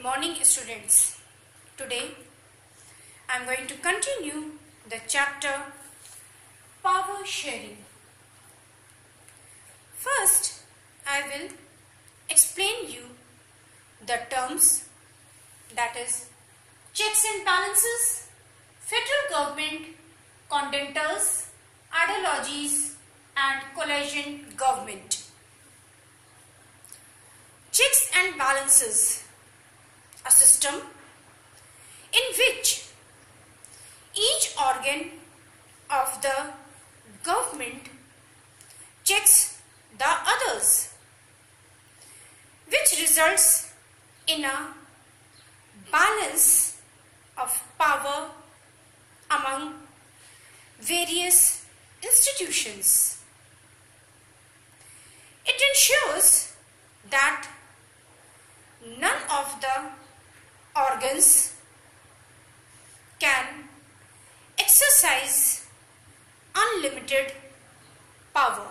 morning, students. Today I am going to continue the chapter Power Sharing. First, I will explain you the terms, that is checks and balances, federal government, condenters, ideologies and coalition government. Checks and balances, a system in which each organ of the government checks the others, which results in a balance of power among various institutions. It ensures that none of the organs can exercise unlimited power.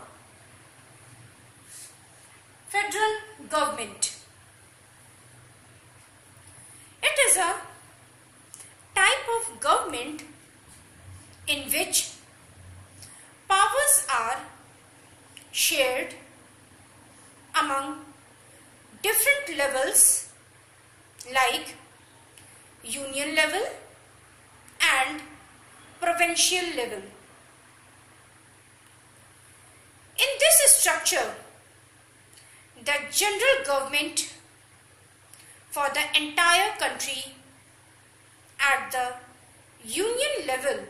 Federal government. It is a type of government in which powers are shared among different levels like union level and provincial level. In this structure, the general government for the entire country at the union level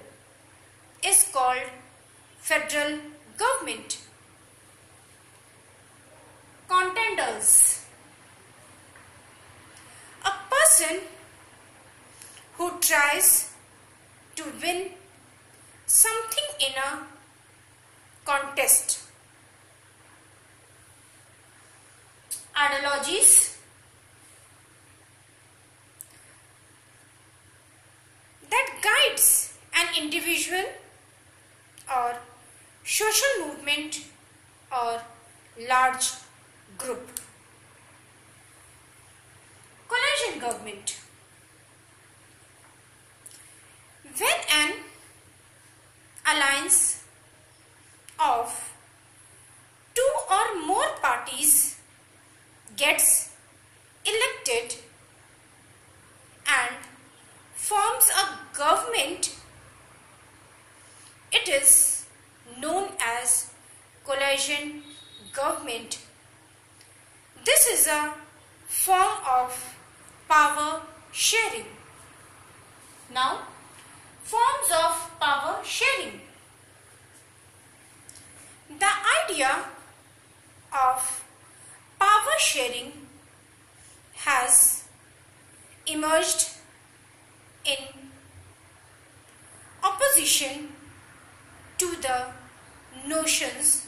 is called federal government. Contenders. A person who tries to win something in a contest. Ideologies. That guides an individual or social movement or large group. Coalition government. When an alliance of two or more parties gets elected and forms a government, it is known as coalition government. This is a form of power sharing. Now, forms of power sharing. The idea of power sharing has emerged in opposition to the notions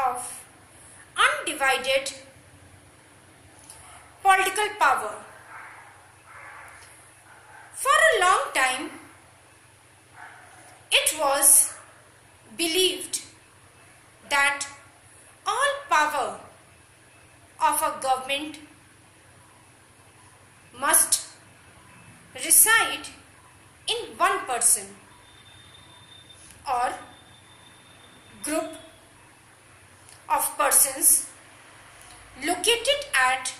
of undivided political power. For a long time, it was believed that all power of a government must reside in one person or group of persons located at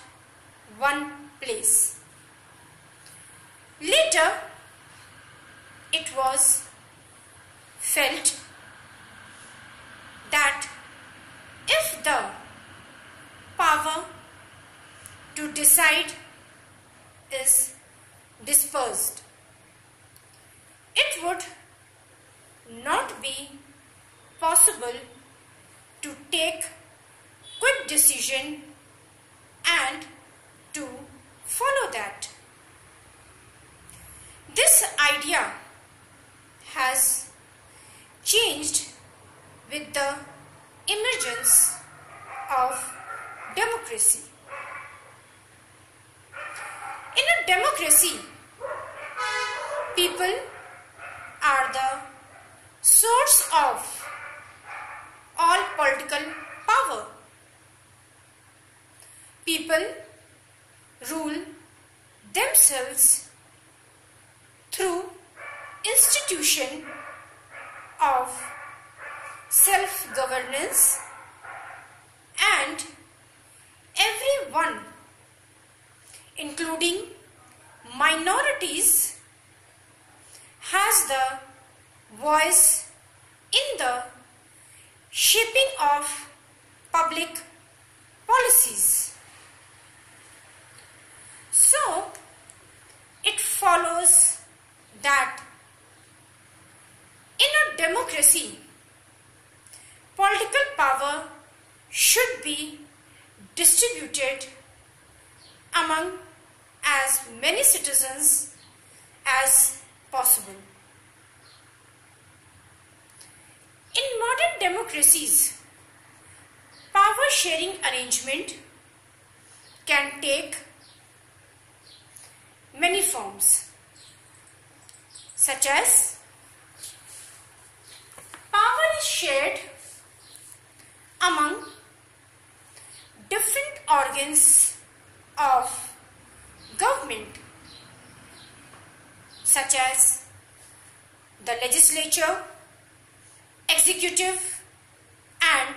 one place. Later, it was felt that if the power to decide is dispersed, it would not be possible to take quick decision and to follow that. This idea has changed with the emergence of democracy. In a democracy, people are the source of all political power. People rule themselves through institution of self-governance, and everyone, including minorities, has the voice in the shaping of public policies. So, it follows that in a democracy, political power should be distributed among as many citizens as possible. In modern democracies, power sharing arrangement can take many forms, such as power is shared among different organs of government, such as the legislature, executive and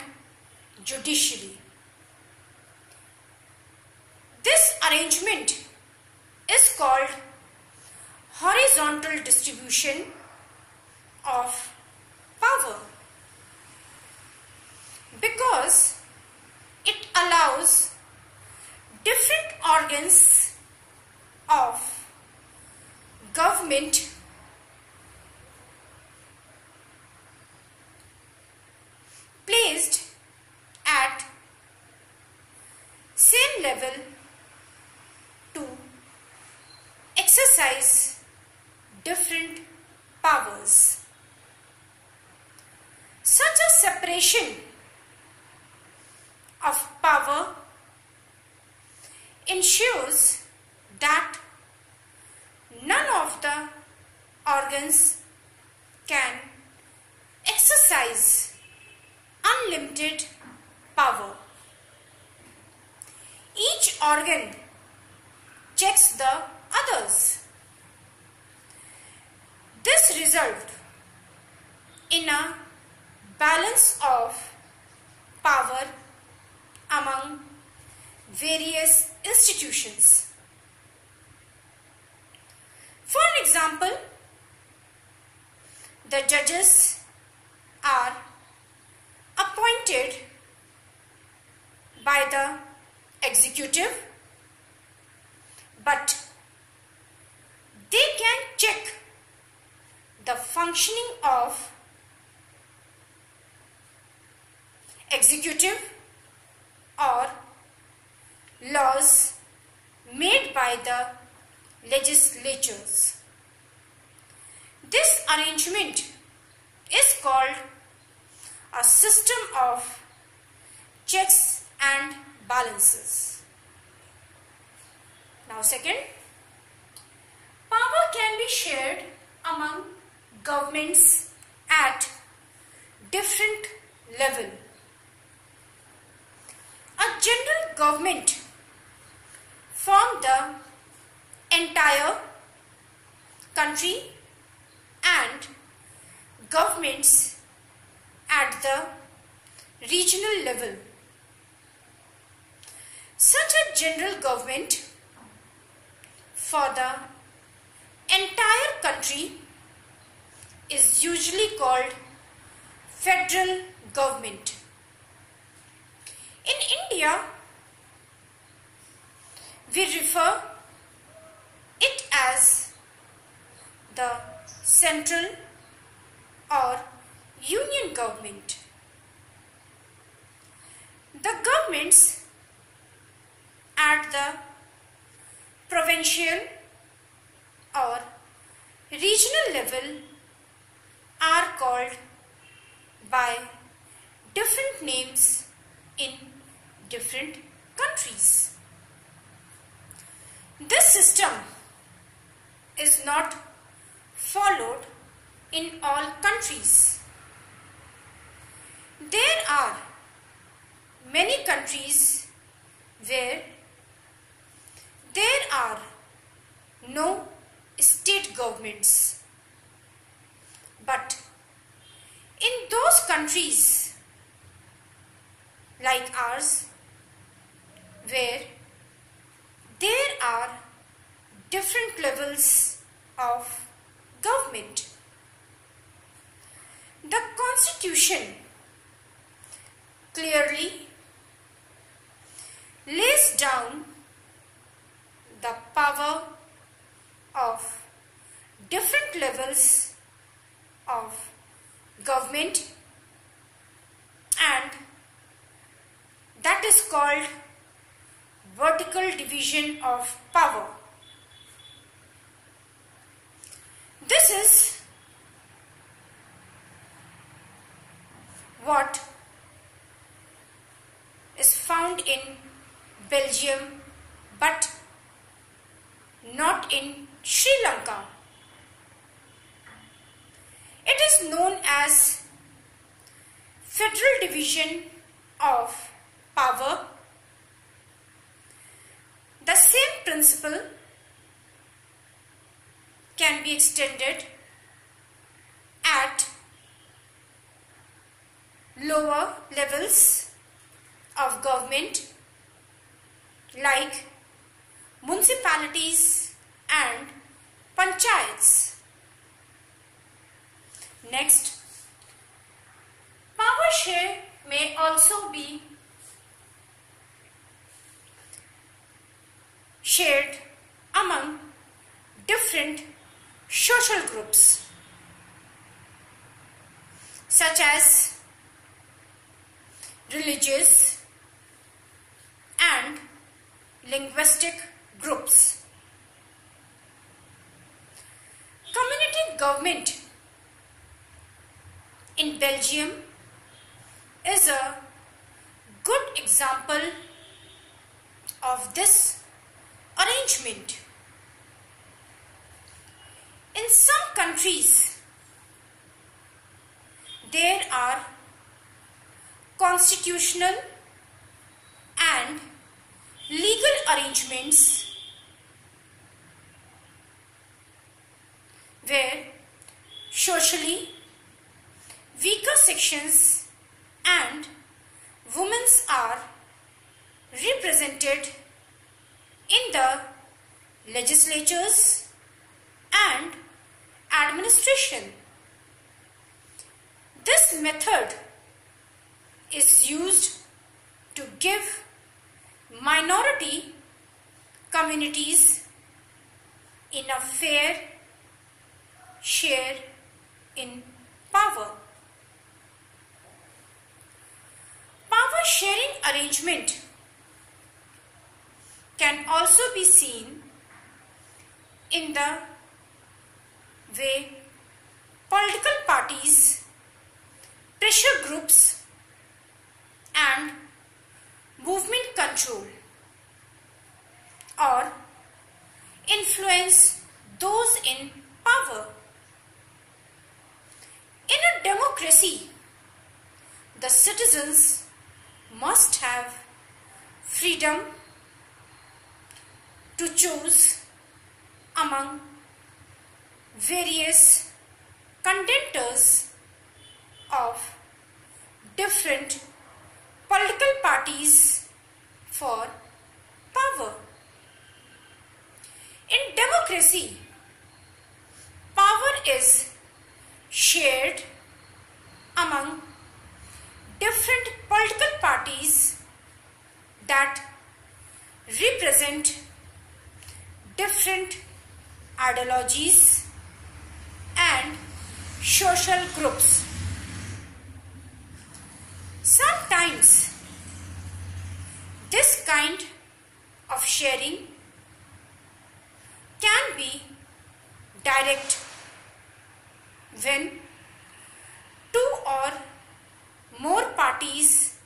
judiciary. This arrangement is called horizontal distribution of power because it allows different organs of government placed at same level to exercise different powers. Such a separation of power ensures that none of the organs can exercise unlimited power. Each organ checks the others. This results in a balance of power among various institutions. For an example, the judges are appointed by the executive, but they can check the functioning of executive or laws made by the legislatures. This arrangement is called a system of checks and balances. Now second, power can be shared among governments at different level. A general government from the entire country and governments at the regional level. Such a general government for the entire country is usually called federal government. In India, we refer it as the central or union government. The governments at the provincial or regional level are called by different names in different countries. This system is not followed in all countries. There are many countries where there are no state governments. But in those countries like ours, where there are different levels of government, the Constitution clearly lays down the power of different levels of government, and that is called vertical division of power. This is what is found in Belgium but not in Sri Lanka. It is known as federal division of power. The same principle can be extended at lower levels of government like municipalities and panchayats. Next, power share may also be shared among different social groups such as religious and linguistic groups. Community government in Belgium is a good example of this arrangement. In some countries, there are constitutional and legal arrangements where socially weaker sections and women are represented in the legislatures and administration. This method is used to give minority communities in a fair share in power. Power sharing arrangement can also be seen in the way political parties, pressure groups and movement control or influence those in power. In a democracy, the citizens must have freedom to choose among various contenders of different political parties for power. In democracy, power is shared among different political parties that represent different ideologies and social groups. Sometimes this kind of sharing can be direct when two or more parties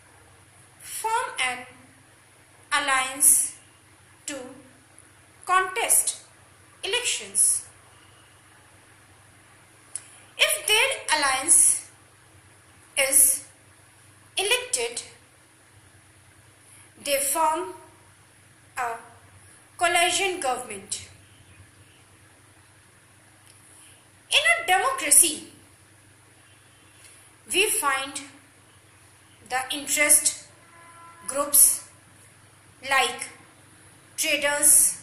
form an alliance to contest elections. If their alliance is elected, they form a coalition government. democracy, we find the interest groups like traders,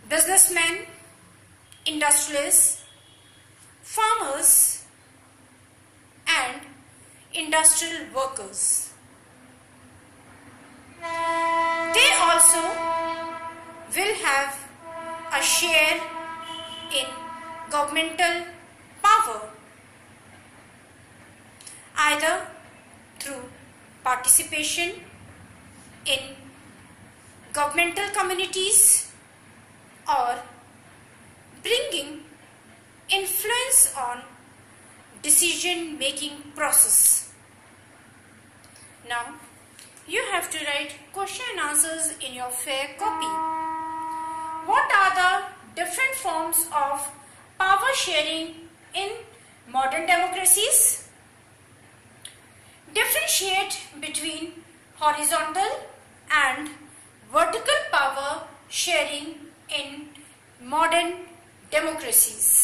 businessmen, industrialists, farmers, and industrial workers. They also will have a share in governmental power, either through participation in governmental communities or bringing influence on decision making process. Now you have to write question and answers in your fair copy. What are the different forms of power sharing in modern democracies? Differentiate between horizontal and vertical power sharing in modern democracies.